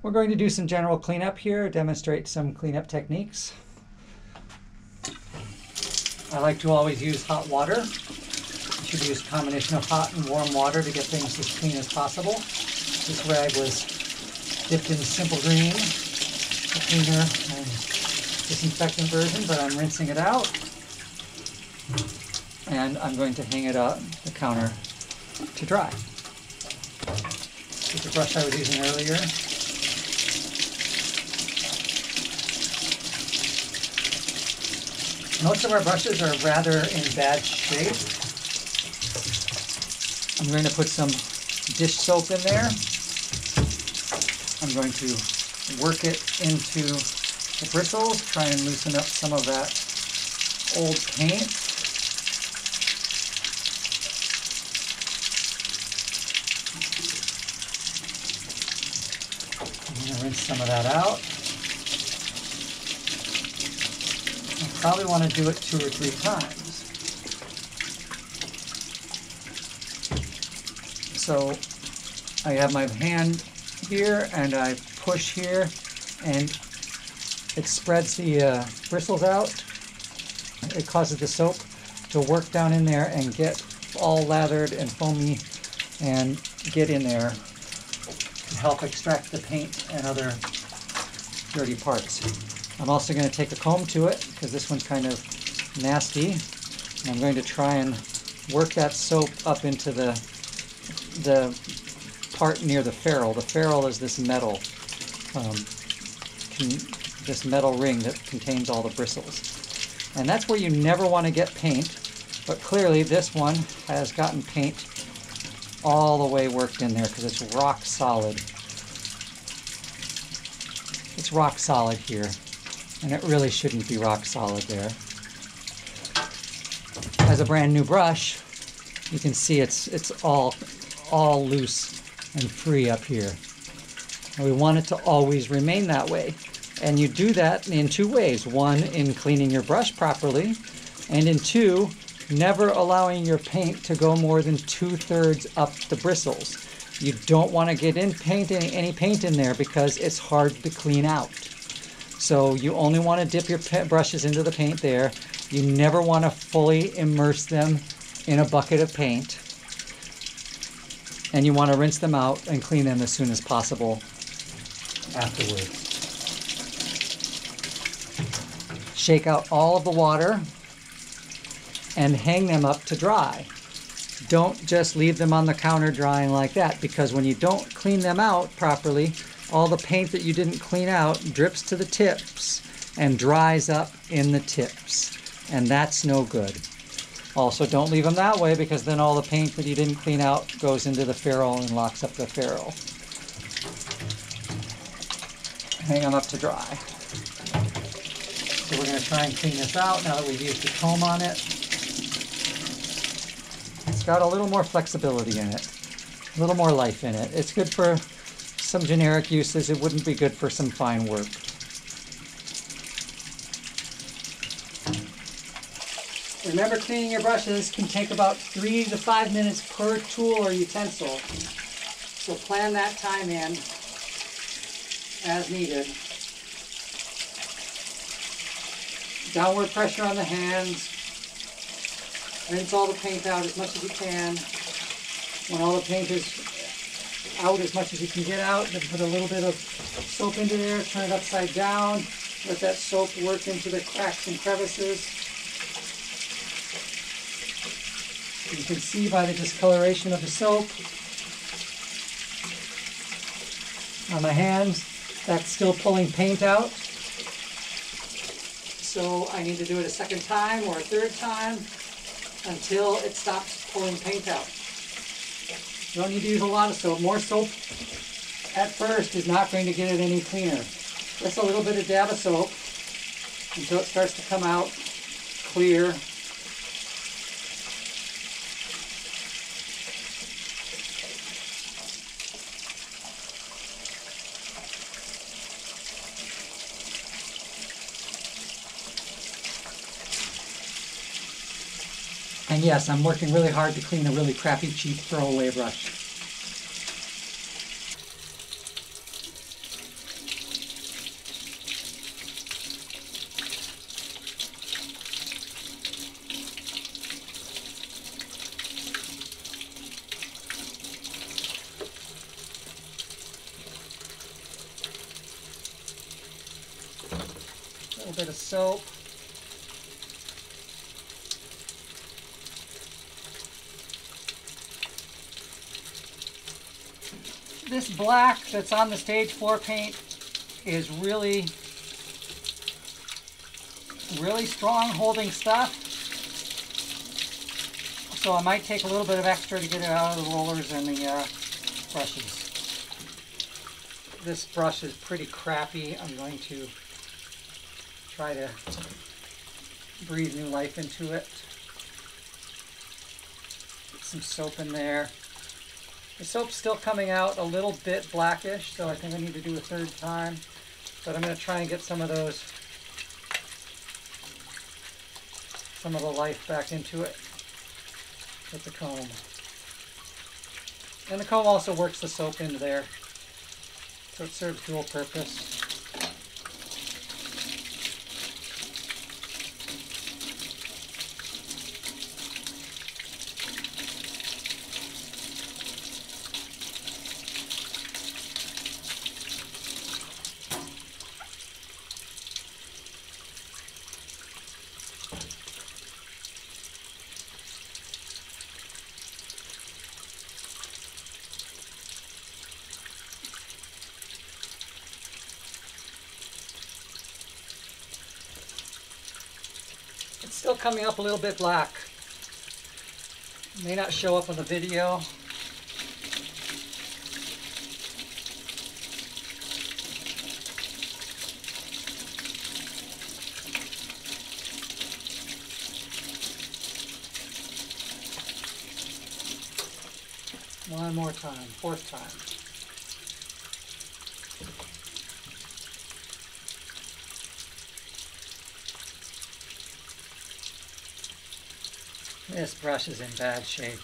We're going to do some general cleanup here, demonstrate some cleanup techniques. I like to always use hot water. You should use a combination of hot and warm water to get things as clean as possible. This rag was dipped in Simple Green, a cleaner and disinfectant version, but I'm rinsing it out. And I'm going to hang it on the counter to dry. This is the brush I was using earlier. Most of our brushes are rather in bad shape. I'm going to put some dish soap in there. I'm going to work it into the bristles, try and loosen up some of that old paint. I'm going to rinse some of that out. Probably want to do it 2 or 3 times. So I have my hand here and I push here and it spreads the bristles out. It causes the soap to work down in there and get all lathered and foamy and get in there to help extract the paint and other dirty parts. I'm also going to take a comb to it because this one's kind of nasty. And I'm going to try and work that soap up into the part near the ferrule. The ferrule is this metal, this metal ring that contains all the bristles. And that's where you never want to get paint, but clearly this one has gotten paint all the way worked in there because it's rock solid. It's rock solid here. And it really shouldn't be rock solid there. As a brand new brush, you can see it's all loose and free up here. And we want it to always remain that way. And you do that in 2 ways. 1, in cleaning your brush properly, and in 2, never allowing your paint to go more than 2/3 up the bristles. You don't want to get any paint in there because it's hard to clean out. So you only want to dip your brushes into the paint there. You never want to fully immerse them in a bucket of paint. And you want to rinse them out and clean them as soon as possible afterwards. Shake out all of the water and hang them up to dry. Don't just leave them on the counter drying like that, because when you don't clean them out properly, all the paint that you didn't clean out drips to the tips and dries up in the tips. And that's no good. Also, don't leave them that way because then all the paint that you didn't clean out goes into the ferrule and locks up the ferrule. Hang them up to dry. So we're going to try and clean this out now that we've used the comb on it. It's got a little more flexibility in it, a little more life in it. It's good for some generic uses. It wouldn't be good for some fine work. Remember, cleaning your brushes can take about 3 to 5 minutes per tool or utensil. So plan that time in as needed. Downward pressure on the hands. Rinse all the paint out as much as you can. When all the paint is out as much as you can get out, then put a little bit of soap into there, turn it upside down, let that soap work into the cracks and crevices. You can see by the discoloration of the soap on my hands, that's still pulling paint out. So I need to do it a second time or a third time until it stops pulling paint out. You don't need to use a lot of soap. More soap at first is not going to get it any cleaner. Just a little bit of dab of soap until it starts to come out clear. And yes, I'm working really hard to clean a really crappy, cheap throwaway brush. little bit of soap. This black that's on the stage floor paint is really strong holding stuff. So I might take a little bit of extra to get it out of the rollers and the brushes. This brush is pretty crappy. I'm going to try to breathe new life into it. Get some soap in there. The soap's still coming out a little bit blackish, so I think I need to do a third time. But I'm going to try and get some of the life back into it with the comb. And the comb also works the soap into there, so it serves dual purpose. It's still coming up a little bit black. It may not show up on the video. One more time, fourth time. This brush is in bad shape.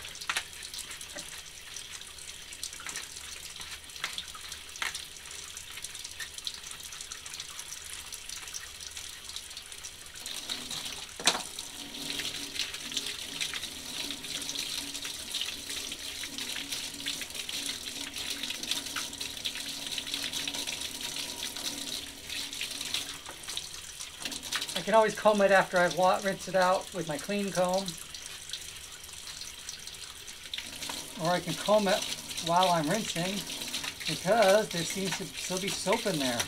I can always comb it after I've rinsed it out with my clean comb. Or I can comb it while I'm rinsing because there seems to still be soap in there.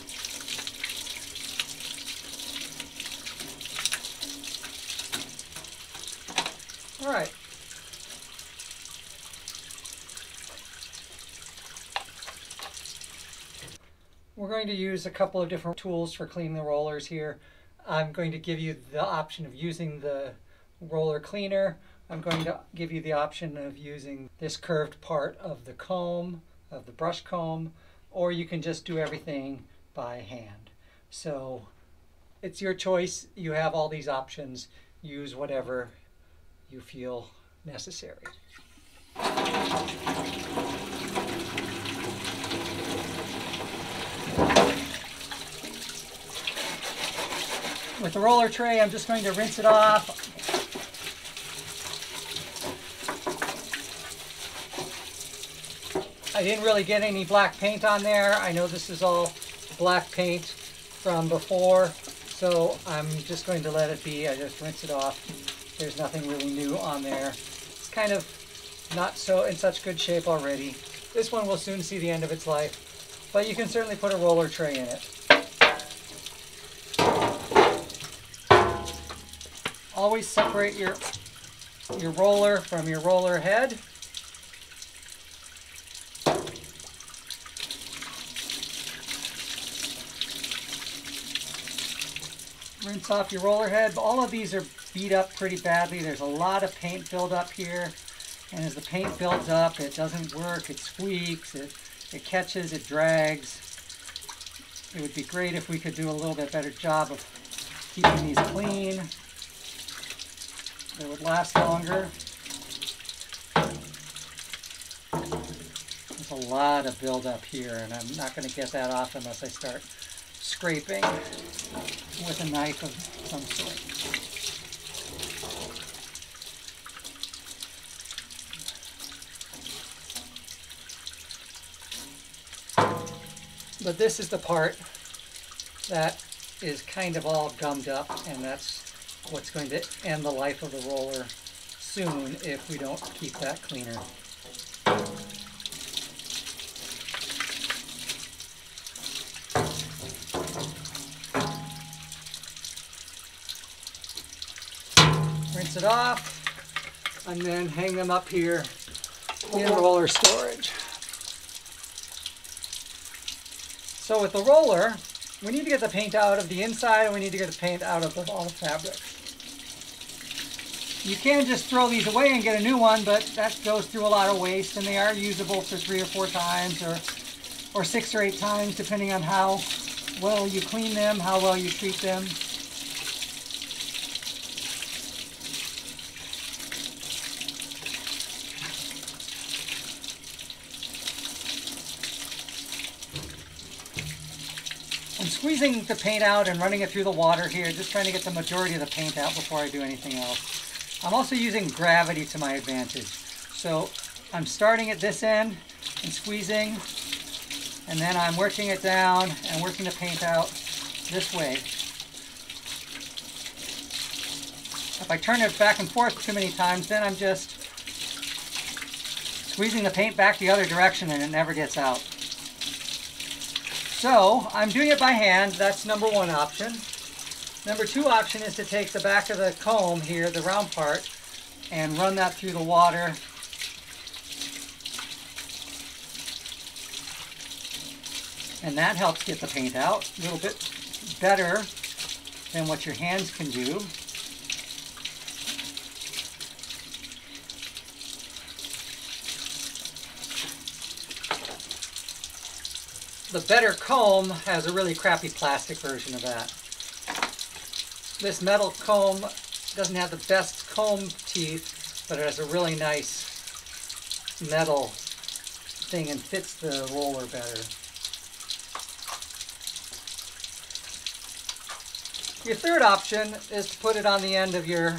All right. We're going to use a couple of different tools for cleaning the rollers here. I'm going to give you the option of using the roller cleaner. I'm going to give you the option of using this curved part of the comb, of the brush comb, or you can just do everything by hand. So it's your choice. You have all these options. Use whatever you feel necessary. With the roller tray, I'm just going to rinse it off. I didn't really get any black paint on there. I know this is all black paint from before, so I'm just going to let it be. I just rinse it off. There's nothing really new on there. It's kind of not so in such good shape already. This one will soon see the end of its life, but you can certainly put a roller tray in it. Always separate your roller from your roller head. Rinse off your roller head. All of these are beat up pretty badly. There's a lot of paint buildup here, and as the paint builds up, it doesn't work. It squeaks, it catches, it drags. It would be great if we could do a little bit better job of keeping these clean. They would last longer. There's a lot of buildup here, and I'm not going to get that off unless I start scraping with a knife of some sort. But this is the part that is kind of all gummed up, and that's what's going to end the life of the roller soon if we don't keep that cleaner. Rinse it off, and then hang them up here in roller storage. So with the roller, we need to get the paint out of the inside, and we need to get the paint out of all the fabric. You can just throw these away and get a new one, but that goes through a lot of waste, and they are usable for 3 or 4 times or 6 or 8 times, depending on how well you clean them, how well you treat them. I'm squeezing the paint out and running it through the water here, just trying to get the majority of the paint out before I do anything else. I'm also using gravity to my advantage. So I'm starting at this end and squeezing, and then I'm working it down and working the paint out this way. If I turn it back and forth too many times, then I'm just squeezing the paint back the other direction and it never gets out. So I'm doing it by hand. That's number 1 option. Number 2 option is to take the back of the comb here, the round part, and run that through the water. And that helps get the paint out a little bit better than what your hands can do. The better comb has a really crappy plastic version of that. This metal comb doesn't have the best comb teeth, but it has a really nice metal thing and fits the roller better. Your third option is to put it on the end of your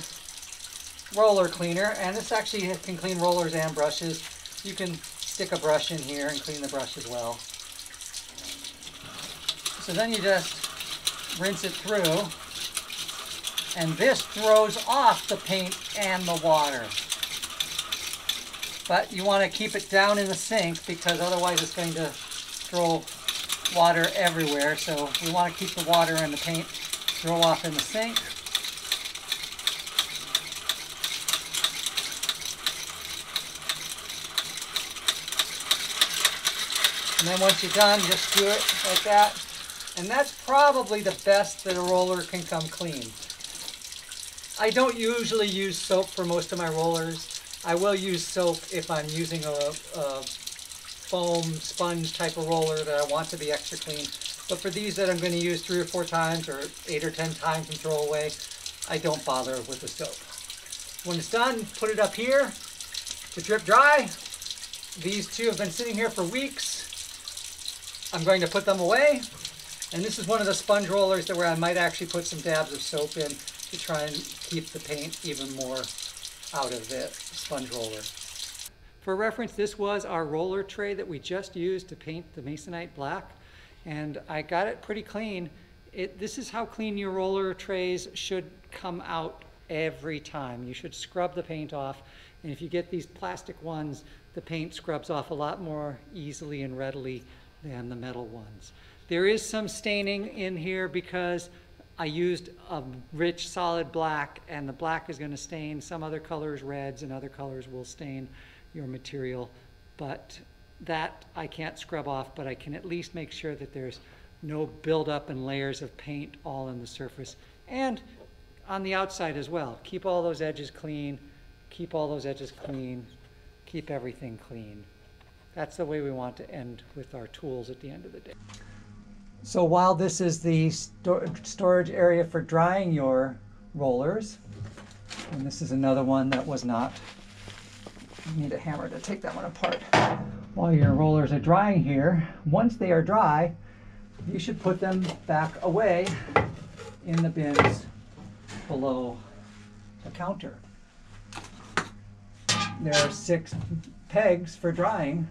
roller cleaner, and this actually can clean rollers and brushes. You can stick a brush in here and clean the brush as well. So then you just rinse it through, and this throws off the paint and the water. But you want to keep it down in the sink because otherwise it's going to throw water everywhere. So we want to keep the water and the paint throw off in the sink. And then once you're done, just do it like that. And that's probably the best that a roller can come clean. I don't usually use soap for most of my rollers. I will use soap if I'm using a foam sponge type of roller that I want to be extra clean. But for these that I'm going to use 3 or 4 times or 8 or 10 times and throw away, I don't bother with the soap. When it's done, put it up here to drip dry. These 2 have been sitting here for weeks. I'm going to put them away. And this is one of the sponge rollers where I might actually put some dabs of soap in to try and keep the paint even more out of the sponge roller. For reference, this was our roller tray that we just used to paint the Masonite black, and I got it pretty clean. This is how clean your roller trays should come out every time. You should scrub the paint off, and if you get these plastic ones, the paint scrubs off a lot more easily and readily than the metal ones. There is some staining in here because I used a rich solid black, and the black is going to stain. Some other colors, reds and other colors, will stain your material, but that I can't scrub off, but I can at least make sure that there's no buildup and layers of paint all in the surface and on the outside as well. Keep all those edges clean, keep all those edges clean, keep everything clean. That's the way we want to end with our tools at the end of the day. So while this is the storage area for drying your rollers, and this is another one that was not, you need a hammer to take that one apart. While your rollers are drying here, once they are dry, you should put them back away in the bins below the counter. There are 6 pegs for drying,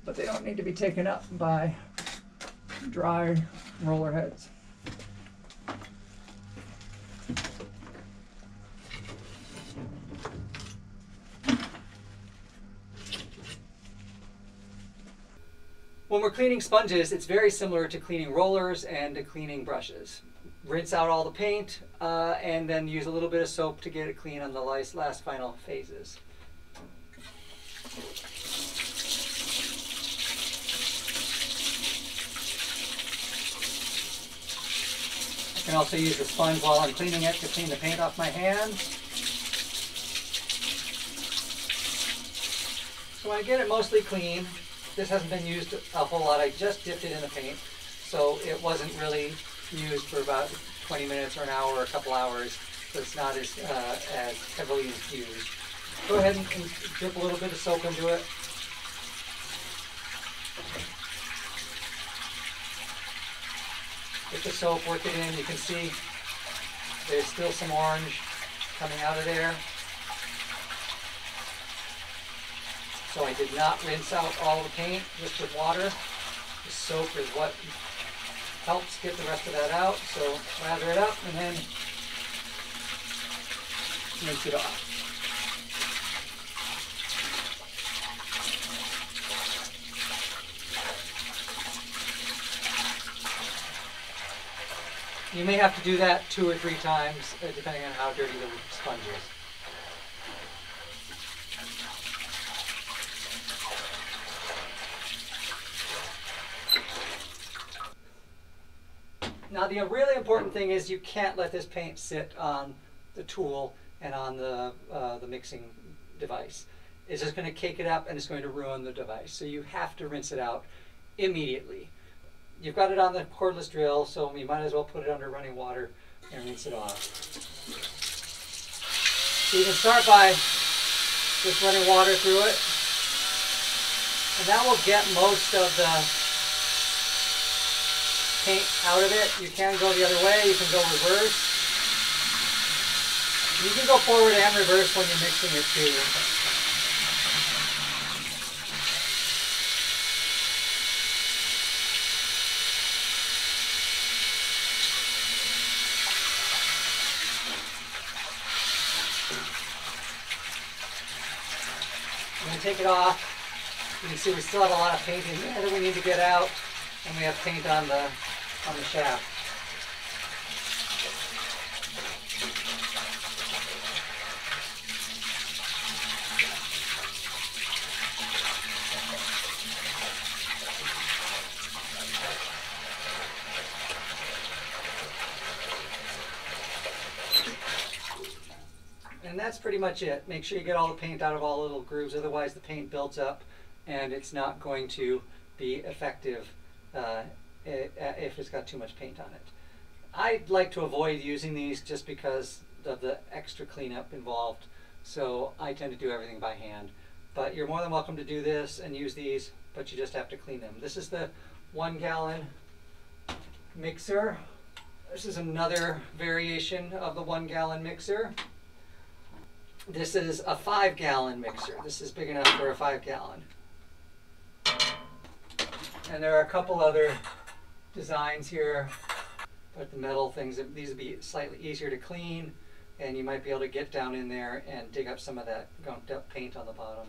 but they don't need to be taken up by dry roller heads. When we're cleaning sponges, it's very similar to cleaning rollers and to cleaning brushes. Rinse out all the paint and then use a little bit of soap to get it clean on the last final phases. I can also use the sponge while I'm cleaning it to clean the paint off my hands. So when I get it mostly clean, this hasn't been used a whole lot. I just dipped it in the paint, so it wasn't really used for about 20 minutes or an hour or a couple hours, so it's not as heavily infused. Go ahead and dip a little bit of soap into it. Get the soap, work it in. You can see there's still some orange coming out of there. So I did not rinse out all the paint just with water. The soap is what helps get the rest of that out. So lather it up and then rinse it off. You may have to do that 2 or 3 times, depending on how dirty the sponge is. Now the really important thing is you can't let this paint sit on the tool and on the mixing device. It's just going to cake it up and it's going to ruin the device. So you have to rinse it out immediately. You've got it on the cordless drill, so you might as well put it under running water and rinse it off. So you can start by just running water through it, and that will get most of the paint out of it. You can go the other way, you can go reverse. You can go forward and reverse when you're mixing it too. When we take it off, you can see we still have a lot of paint in there that we need to get out, and we have paint on the shaft. And that's pretty much it. Make sure you get all the paint out of all the little grooves, otherwise the paint builds up and it's not going to be effective if it's got too much paint on it. I'd like to avoid using these just because of the extra cleanup involved, so I tend to do everything by hand. But you're more than welcome to do this and use these, but you just have to clean them. This is the 1 gallon mixer. This is another variation of the 1 gallon mixer. This is a 5 gallon mixer. This is big enough for a 5 gallon. And there are a couple other designs here, but the metal things, these would be slightly easier to clean, and you might be able to get down in there and dig up some of that gunked up paint on the bottom.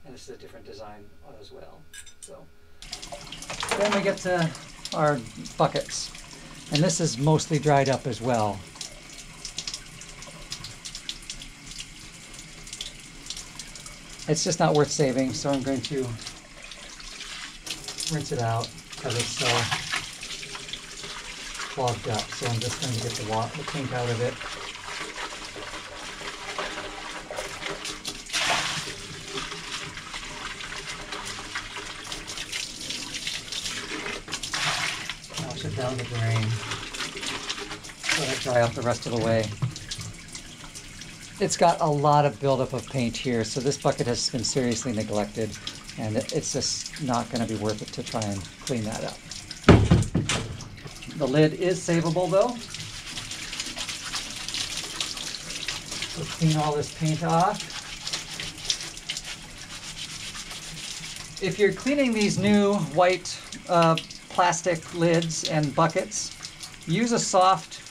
And this is a different design as well. So then we get to our buckets, and this is mostly dried up as well. It's just not worth saving, so I'm going to rinse it out because it's so clogged up. So I'm just going to get the paint out of it. Wash it down the drain. Let it dry out the rest of the way. It's got a lot of buildup of paint here, so this bucket has been seriously neglected, and it's just not going to be worth it to try and clean that up. The lid is savable though. So clean all this paint off. If you're cleaning these new white plastic lids and buckets, use a soft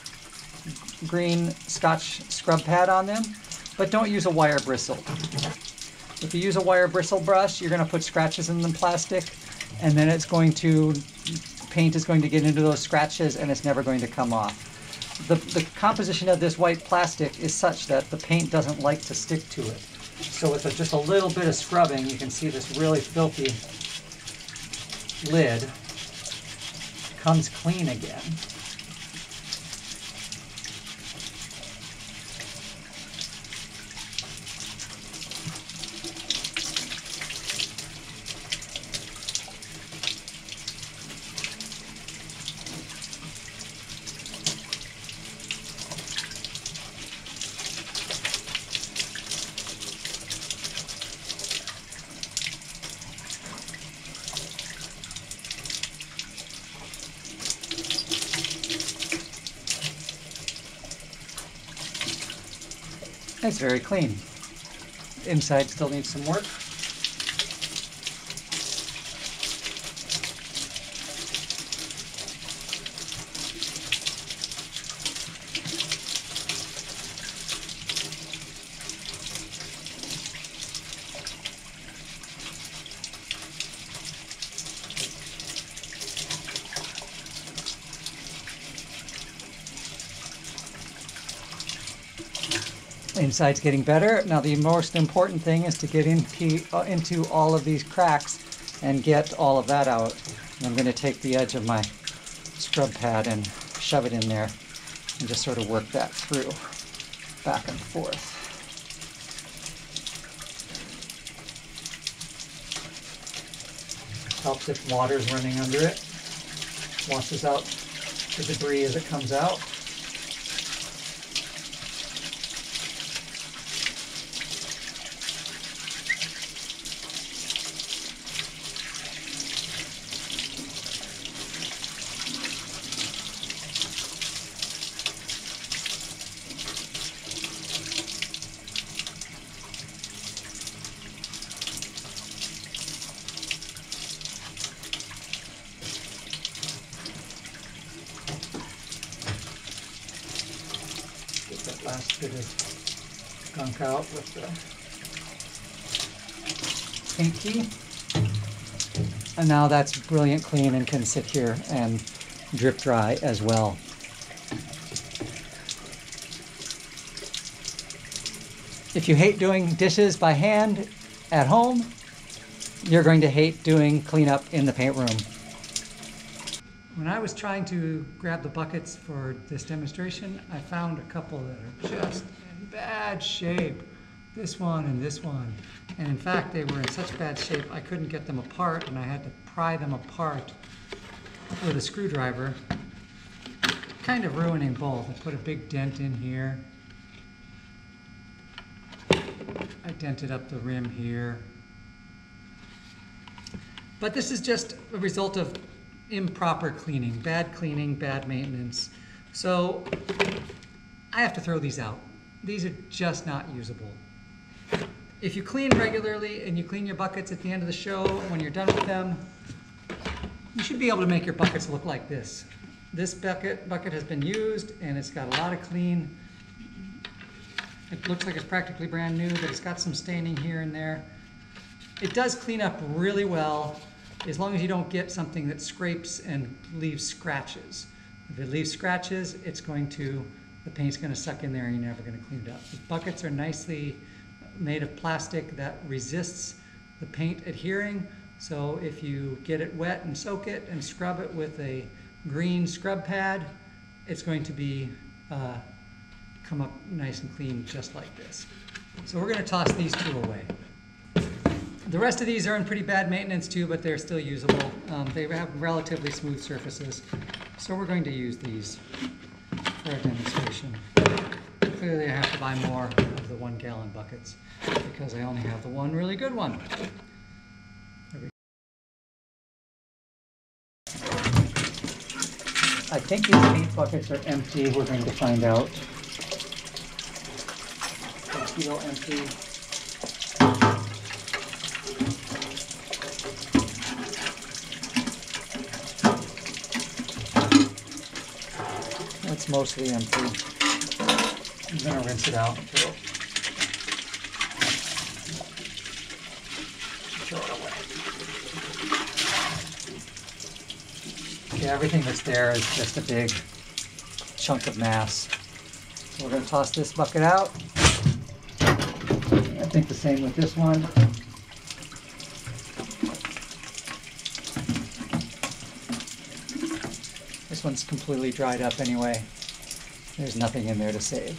green Scotch scrub pad on them, but don't use a wire bristle. If you use a wire bristle brush, you're going to put scratches in the plastic, and then paint is going to get into those scratches and it's never going to come off. The composition of this white plastic is such that the paint doesn't like to stick to it. So with just a little bit of scrubbing, you can see this really filthy lid comes clean again. It's very clean. Inside still needs some work. Inside's getting better. Now the most important thing is to get into all of these cracks and get all of that out. And I'm going to take the edge of my scrub pad and shove it in there and just sort of work that through, back and forth. Helps if water's running under it. Washes out the debris as it comes out. Last bit of gunk out with the paint key. And now that's brilliant clean and can sit here and drip dry as well. If you hate doing dishes by hand at home, you're going to hate doing cleanup in the paint room. When I was trying to grab the buckets for this demonstration, I found a couple that are just in bad shape. This one and this one. And in fact, they were in such bad shape, I couldn't get them apart, and I had to pry them apart with a screwdriver, kind of ruining both. I put a big dent in here. I dented up the rim here. But this is just a result of improper cleaning, bad maintenance. So I have to throw these out. These are just not usable. If you clean regularly and you clean your buckets at the end of the show, when you're done with them, you should be able to make your buckets look like this. This bucket has been used and it's got a lot of clean. It looks like it's practically brand new, but it's got some staining here and there. It does clean up really well, as long as you don't get something that scrapes and leaves scratches. If it leaves scratches, the paint's going to suck in there and you're never going to clean it up. The buckets are nicely made of plastic that resists the paint adhering. So if you get it wet and soak it and scrub it with a green scrub pad, it's going to come up nice and clean just like this. So we're going to toss these two away. The rest of these are in pretty bad maintenance too, but they're still usable. They have relatively smooth surfaces. So we're going to use these for a demonstration. Clearly I have to buy more of the 1 gallon buckets because I only have the one really good one. I think these paint buckets are empty. We're going to find out. They feel empty. That's mostly empty. I'm going to rinse it out until throw it away. Okay, everything that's there is just a big chunk of mass. So we're going to toss this bucket out. I think the same with this one. This one's completely dried up anyway. There's nothing in there to save.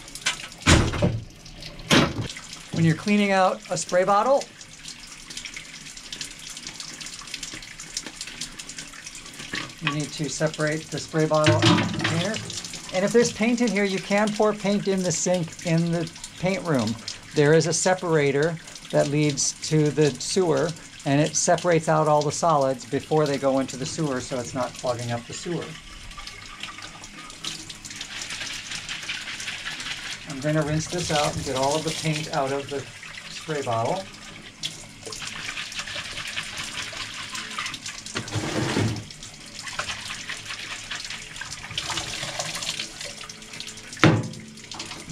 When you're cleaning out a spray bottle, you need to separate the spray bottle and the container. And if there's paint in here, you can pour paint in the sink in the paint room. There is a separator that leads to the sewer, and it separates out all the solids before they go into the sewer, so it's not clogging up the sewer. I'm going to rinse this out and get all of the paint out of the spray bottle.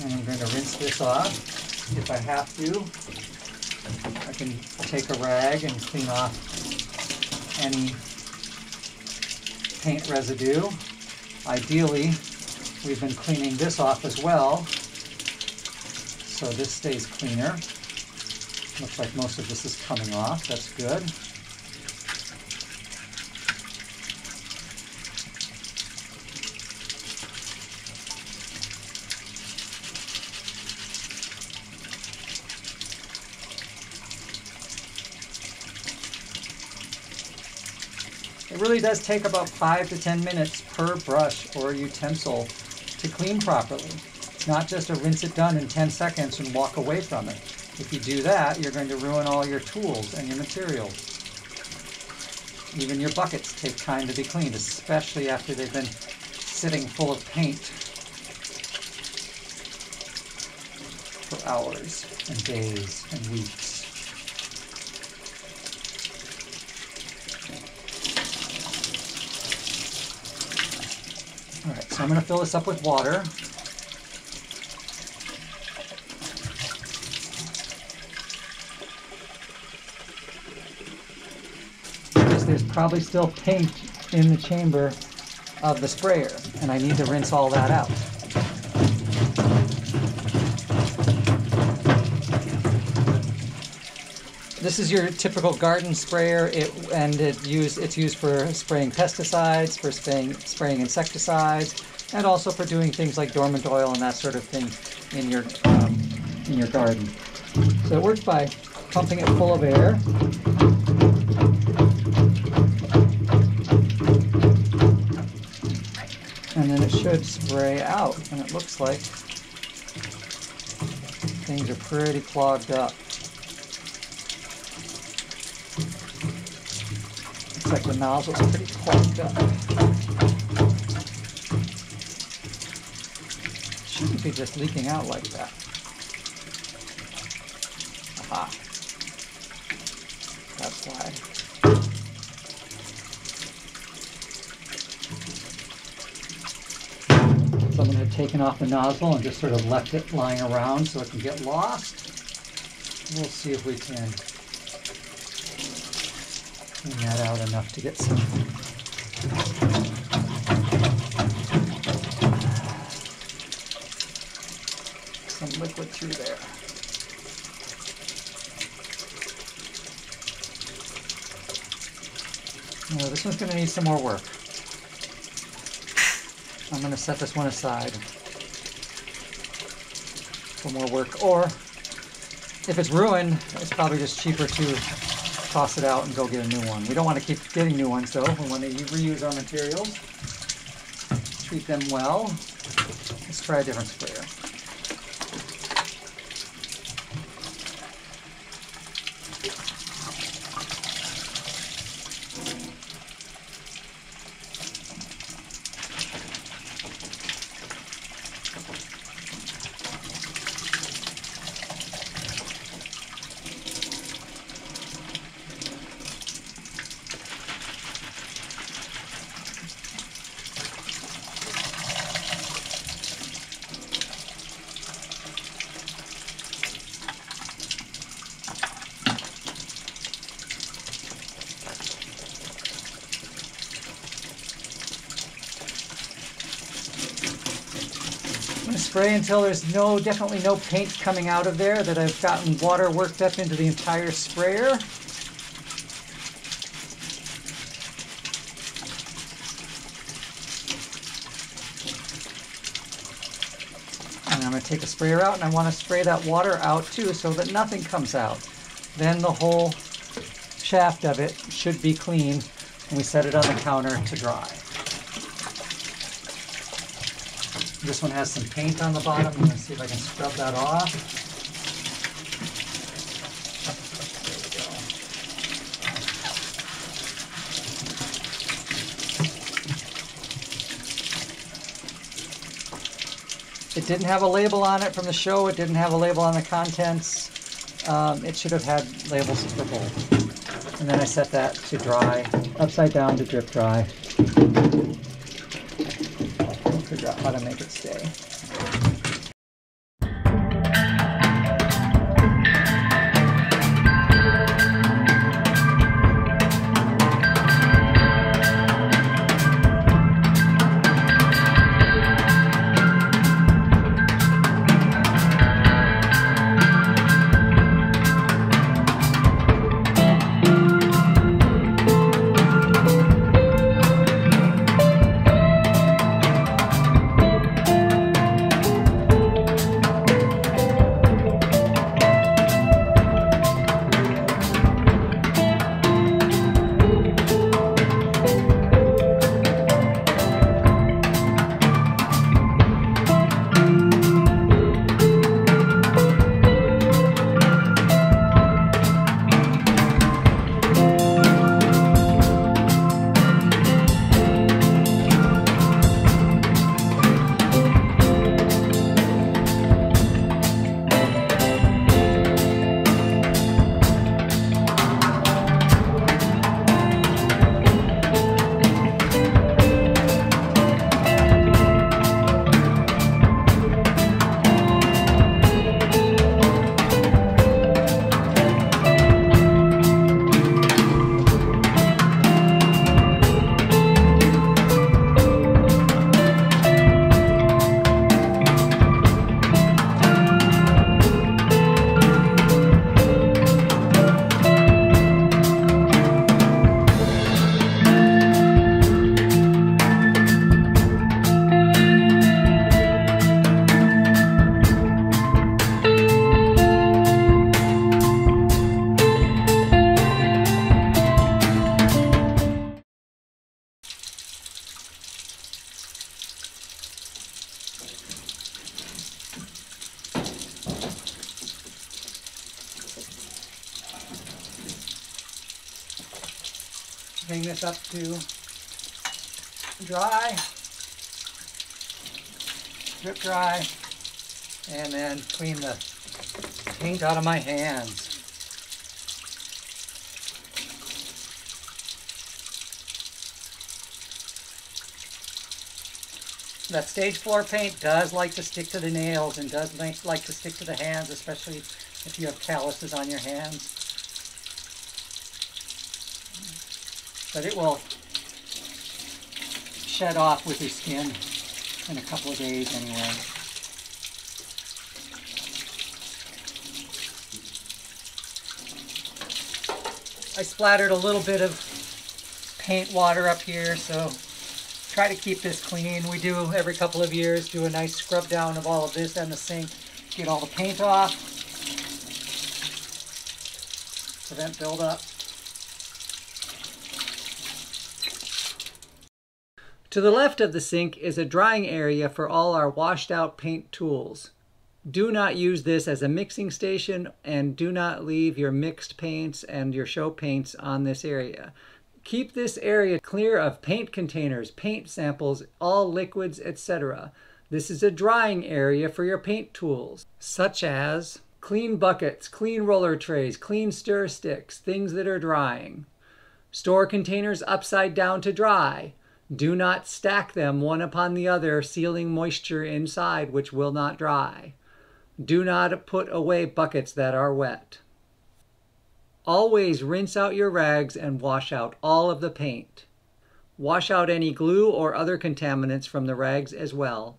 And I'm going to rinse this off. If I have to, I can take a rag and clean off any paint residue. Ideally, we've been cleaning this off as well, so this stays cleaner. Looks like most of this is coming off. That's good. It really does take about 5 to 10 minutes per brush or utensil to clean properly. Not just a rinse it done in 10 seconds and walk away from it. If you do that, you're going to ruin all your tools and your materials. Even your buckets take time to be cleaned, especially after they've been sitting full of paint for hours and days and weeks. All right, so I'm going to fill this up with water. There's probably still paint in the chamber of the sprayer, and I need to rinse all that out. This is your typical garden sprayer, it's used for spraying pesticides, for spraying insecticides, and also for doing things like dormant oil and that sort of thing in your garden. So it works by pumping it full of air. And then it should spray out, and it looks like things are pretty clogged up. Looks like the nozzle's pretty clogged up. Shouldn't be just leaking out like that. Aha. That's why. So I'm going to have taken off the nozzle and just sort of left it lying around so it can get lost. We'll see if we can clean that out enough to get some liquid through there. Now, this one's going to need some more work. I'm going to set this one aside for more work, or if it's ruined, it's probably just cheaper to toss it out and go get a new one. We don't want to keep getting new ones though. We want to reuse our materials, treat them well. Let's try a different sprayer. I'm going to spray until there's definitely no paint coming out of there, that I've gotten water worked up into the entire sprayer. And I'm going to take a sprayer out, and I want to spray that water out too so that nothing comes out. Then the whole shaft of it should be clean, and we set it on the counter to dry. This one has some paint on the bottom. I'm going to see if I can scrub that off. There we go. It didn't have a label on it from the show. It didn't have a label on the contents. It should have had labels for both. And then I set that to dry, upside down to drip dry. Figure out how to make it stay. Bring this up to dry, drip dry, and then clean the paint out of my hands. That stage floor paint does like to stick to the nails and does like to stick to the hands, especially if you have calluses on your hands. But it will shed off with your skin in a couple of days anyway. I splattered a little bit of paint water up here, so try to keep this clean. We do every couple of years do a nice scrub down of all of this and the sink, get all the paint off, prevent buildup. To the left of the sink is a drying area for all our washed out paint tools. Do not use this as a mixing station, and do not leave your mixed paints and your show paints on this area. Keep this area clear of paint containers, paint samples, all liquids, etc. This is a drying area for your paint tools, such as clean buckets, clean roller trays, clean stir sticks, things that are drying. Store containers upside down to dry. Do not stack them one upon the other, sealing moisture inside which will not dry. Do not put away buckets that are wet. Always rinse out your rags and wash out all of the paint. Wash out any glue or other contaminants from the rags as well.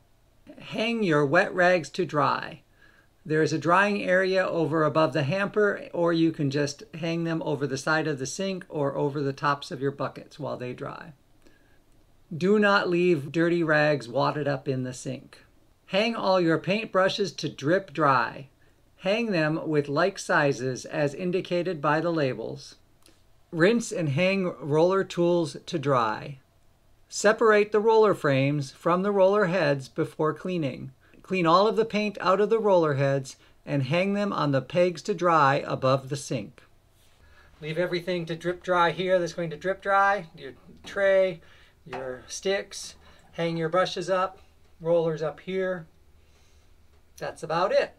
Hang your wet rags to dry. There is a drying area over above the hamper, or you can just hang them over the side of the sink or over the tops of your buckets while they dry. Do not leave dirty rags wadded up in the sink. Hang all your paint brushes to drip dry. Hang them with like sizes as indicated by the labels. Rinse and hang roller tools to dry. Separate the roller frames from the roller heads before cleaning. Clean all of the paint out of the roller heads and hang them on the pegs to dry above the sink. Leave everything to drip dry here that's going to drip dry. Your tray, your sticks, hang your brushes up, rollers up here. That's about it.